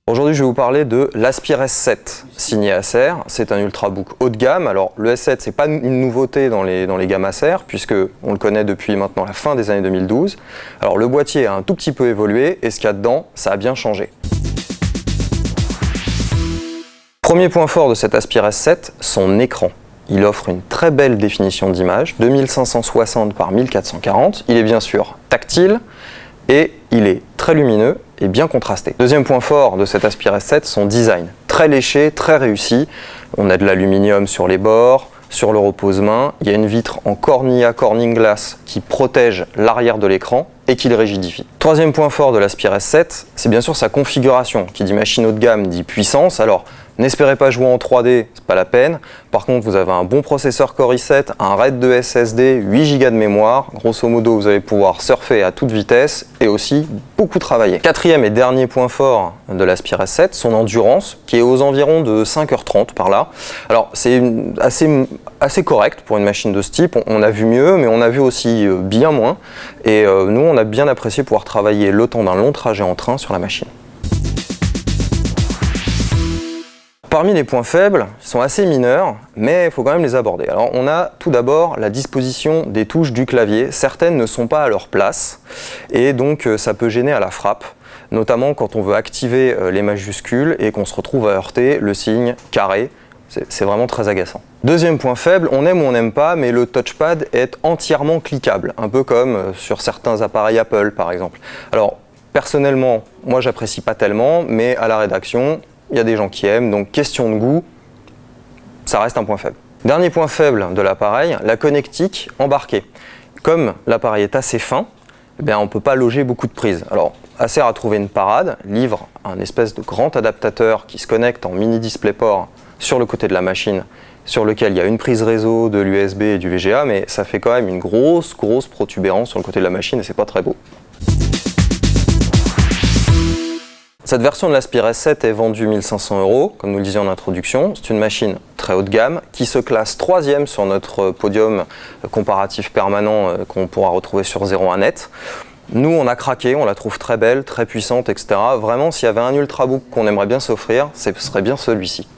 Aujourd'hui, je vais vous parler de l'Aspire S7 signé Acer. C'est un ultrabook haut de gamme. Alors, le S7, c'est pas une nouveauté dans les gammes Acer, puisque on le connaît depuis maintenant la fin des années 2012. Alors, le boîtier a un tout petit peu évolué, et ce qu'il y a dedans, ça a bien changé. Premier point fort de cet Aspire S7, son écran. Il offre une très belle définition d'image, 2560 par 1440. Il est bien sûr tactile et il est très lumineux et bien contrasté. Deuxième point fort de cet Aspire S7, son design. Très léché, très réussi. On a de l'aluminium sur les bords, sur le repose-main. Il y a une vitre en Cornea Corning Glass qui protège l'arrière de l'écran et qui le rigidifie. Troisième point fort de l'Aspire S7, c'est bien sûr sa configuration. Qui dit machine haut de gamme dit puissance. Alors, n'espérez pas jouer en 3D, c'est pas la peine. Par contre, vous avez un bon processeur Core i7, un RAID 2 SSD, 8 Go de mémoire. Grosso modo, vous allez pouvoir surfer à toute vitesse et aussi beaucoup travailler. Quatrième et dernier point fort de l'Aspire S7, son endurance, qui est aux environs de 5h30 par là. Alors, c'est assez correct pour une machine de ce type. On a vu mieux, mais on a vu aussi bien moins. Et nous, on a bien apprécié pouvoir travailler le temps d'un long trajet en train sur la machine. Parmi les points faibles, ils sont assez mineurs, mais il faut quand même les aborder. Alors on a tout d'abord la disposition des touches du clavier. Certaines ne sont pas à leur place et donc ça peut gêner à la frappe, notamment quand on veut activer les majuscules et qu'on se retrouve à heurter le signe carré. C'est vraiment très agaçant. Deuxième point faible, on aime ou on n'aime pas, mais le touchpad est entièrement cliquable, un peu comme sur certains appareils Apple par exemple. Alors personnellement, moi j'apprécie pas tellement, mais à la rédaction, il y a des gens qui aiment, donc question de goût, ça reste un point faible. Dernier point faible de l'appareil, la connectique embarquée. Comme l'appareil est assez fin, on ne peut pas loger beaucoup de prises. Alors, Acer a trouvé une parade, livre un espèce de grand adaptateur qui se connecte en mini DisplayPort sur le côté de la machine, sur lequel il y a une prise réseau, de l'USB et du VGA, mais ça fait quand même une grosse protubérance sur le côté de la machine et c'est pas très beau. Cette version de l'Aspire S7 est vendue 1 500 €, comme nous le disions en introduction. C'est une machine très haut de gamme qui se classe 3e sur notre podium comparatif permanent qu'on pourra retrouver sur 01net. Nous, on a craqué, on la trouve très belle, très puissante, etc. Vraiment, s'il y avait un ultrabook qu'on aimerait bien s'offrir, ce serait bien celui-ci.